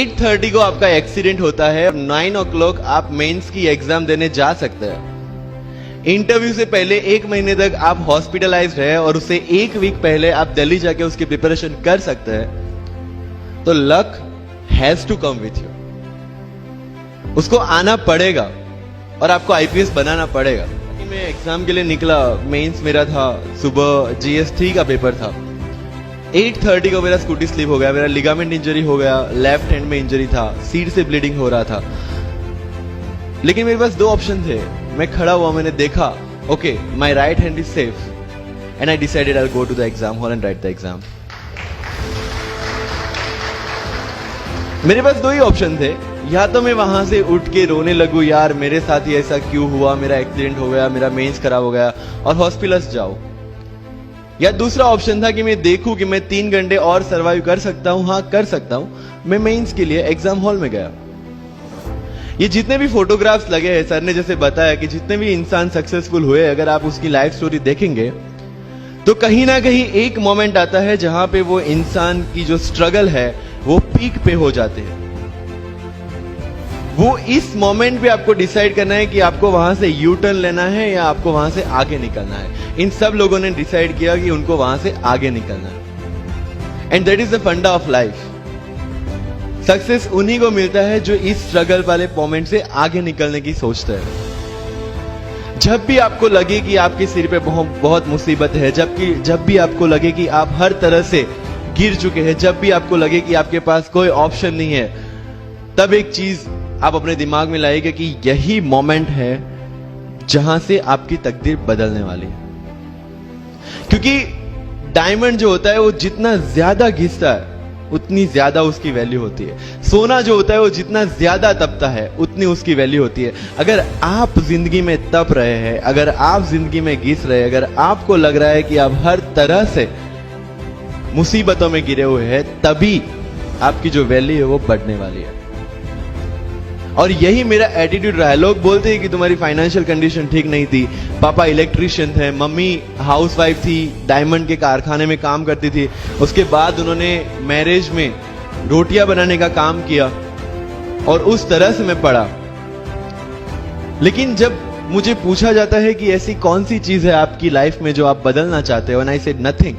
8:30 को आपका एक्सीडेंट होता है और 9 o'clock आप मेंस की एग्जाम देने जा सकते हैं। इंटरव्यू से पहले 1 महीने तक आप हॉस्पिटलाइज्ड है और उससे 1 वीक पहले आप दिल्ली जाके उसकी प्रिपरेशन कर सकते हैं। तो luck has to come with you, उसको आना पड़ेगा और आपको आईपीएस बनाना पड़ेगा। मैं एग्जाम के लिए निकला, मेंस मेरा था, सुबह जीएसटी का पेपर था। 8:30 को मेरा स्कूटी स्लिप हो गया, मेरा लिगामेंट इंजरी हो गया, लेफ्ट हैंड में इंजरी था, सीट से ब्लीडिंग हो रहा था। लेकिन मेरे पास 2 ऑप्शन थे। मैं खड़ा हुआ, मैंने देखा, okay my right hand is safe and I decided I will go to the exam hall and write the exam. मेरे पास 2 ही ऑप्शन थे, या तो मैं वहां से उठ के रोने लगूं, यार मेरे साथ ही ऐसा क्यों हुआ, मेरा एक्सीडेंट हो गया, मेरा मेंस खराब हो गया और हॉस्पिटल जाओ, या दूसरा ऑप्शन था कि मैं देखूं कि मैं 3 घंटे और सरवाइव कर सकता हूं। हाँ कर सकता हूं। मैं मेंस के लिए एग्जाम हॉल में गया। ये जितने भी फोटोग्राफ्स लगे हैं, सर ने जैसे बताया कि जितने भी इंसान सक्सेसफुल हुए, अगर आप उसकी लाइफ स्टोरी देखेंगे तो कहीं ना कहीं एक मोमेंट आता है जहां पे वो इंसान की जो स्ट्रगल है वो पीक पे हो जाते हैं। वो इस मोमेंट पे आपको डिसाइड करना है कि आपको वहां से यू टर्न लेना है या आपको वहां से आगे निकलना है। इन सब लोगों ने डिसाइड किया कि उनको वहां से आगे निकलना है। एंड दैट इज द फंडा ऑफ लाइफ। सक्सेस उन्हीं को मिलता है जो इस स्ट्रगल वाले मोमेंट से आगे निकलने की सोचते हैं। जब भी आपको लगे कि आपके सिर पे बहुत मुसीबत है, जब भी आपको लगे कि आप हर तरह से गिर चुके हैं, जब भी आपको लगे कि आपके पास कोई ऑप्शन नहीं है, तब एक चीज आप अपने दिमाग में लाइएगा कि यही मोमेंट है जहां से आपकी तकदीर बदलने वाली है। क्योंकि डायमंड जो होता है वो जितना ज्यादा घिसता है उतनी ज्यादा उसकी वैल्यू होती है। सोना जो होता है वो जितना ज्यादा तपता है उतनी उसकी वैल्यू होती है। अगर आप जिंदगी में तप रहे हैं, अगर आप जिंदगी में घिस रहे हैं, अगर आपको लग रहा है कि आप हर तरह से मुसीबतों में गिरे हुए हैं, तभी आपकी जो वैल्यू है वो बढ़ने वाली है। और यही मेरा एटीट्यूड रहा है। लोग बोलते हैं कि तुम्हारी फाइनेंशियल कंडीशन ठीक नहीं थी, पापा इलेक्ट्रिशियन थे, मम्मी हाउसवाइफ थी, डायमंड के कारखाने में काम करती थी, उसके बाद उन्होंने मैरिज में रोटियां बनाने का काम किया और उस तरह से मैं पढ़ा। लेकिन जब मुझे पूछा जाता है कि ऐसी कौन सी चीज है आपकी लाइफ में जो आप बदलना चाहते हो, एंड आई सेड नथिंग।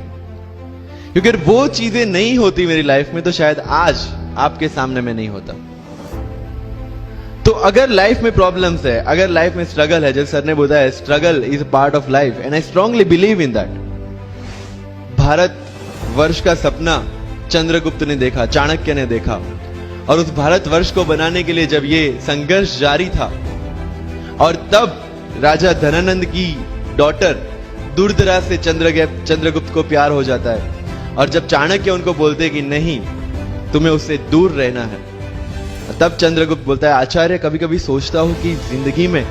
क्योंकि अगर वो चीजें नहीं होती मेरी लाइफ में तो शायद आज आपके सामने मैं नहीं होता। तो अगर लाइफ में प्रॉब्लम्स है, अगर लाइफ में स्ट्रगल है, जैसे सर ने बताया struggle is a part of life and I strongly believe in that. Bharat वर्ष का सपना चंद्रगुप्त ने देखा, चाणक्य ने देखा, और उस भारत वर्ष को बनाने के लिए जब ये संघर्ष जारी था और तब राजा धनानंद की डॉटर दूरदराज से चंद्रगुप्त को प्यार हो जाता है, और जब चाणक्य उनको बोलते कि नहीं तुम्हें उससे दूर रहना है, तब चंद्रगुप्त बोलता है आचार्य कभी कभी सोचता हूं कि जिंदगी में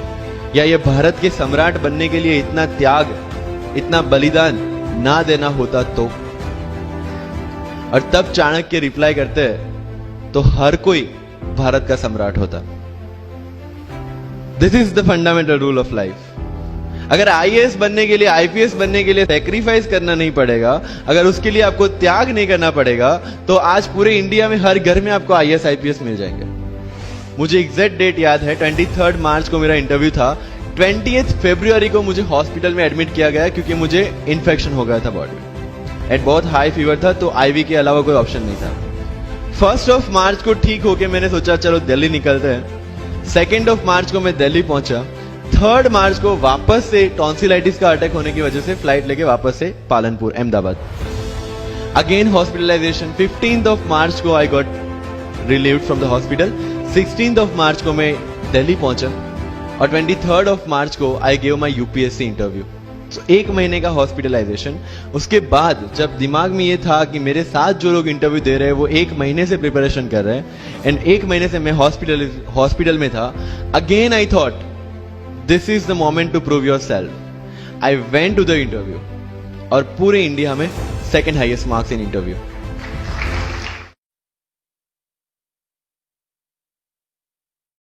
या ये भारत के सम्राट बनने के लिए इतना त्याग, इतना बलिदान ना देना होता तो। और तब चाणक्य रिप्लाई करते हैं तो हर कोई भारत का सम्राट होता। This is the fundamental rule of life. अगर आईएएस बनने के लिए, आईपीएस बनने के लिए सैक्रिफाइस करना नहीं पड़ेगा, अगर उसके लिए आपको त्याग नहीं करना पड़ेगा, तो आज पूरे इंडिया में हर घर में आपको आईएएस आईपीएस मिल जाएंगे। मुझे एग्जैक्ट डेट याद है, 23 मार्च को मेरा इंटरव्यू था। 20 फरवरी को मुझे हॉस्पिटल में एडमिट किया गया क्योंकि मुझे इन्फेक्शन हो गया था बॉडी में, एंड बहुत हाई फीवर था, तो आईवी के अलावा कोई ऑप्शन नहीं था। 1 मार्च को ठीक होके मैंने सोचा चलो दिल्ली निकलते हैं। 2 मार्च को मैं दिल्ली पहुंचा। 3 मार्च को वापस से टॉन्सिलाइटिस का अटैक होने की वजह से फ्लाइट लेके वापस से पालनपुर, अहमदाबाद, अगेन हॉस्पिटलाइजेशन। 15 मार्च को I got relieved from the hospital. 16 मार्च को मैं दिल्ली पहुंचा और 23 मार्च को I gave my UPSC interview. तो 1 महीने का हॉस्पिटलाइजेशन। उसके बाद जब दिमाग में ये था कि मेरे साथ जो लोग इंटरव्यू दे रहे हैं वो 1 महीने से प्रिपरेशन कर रहे हैं, एंड 1 महीने से मैं हॉस्पिटल में था, again I thought this is the moment to prove yourself. I went to the interview और पूरे इंडिया में 2nd highest marks in interview.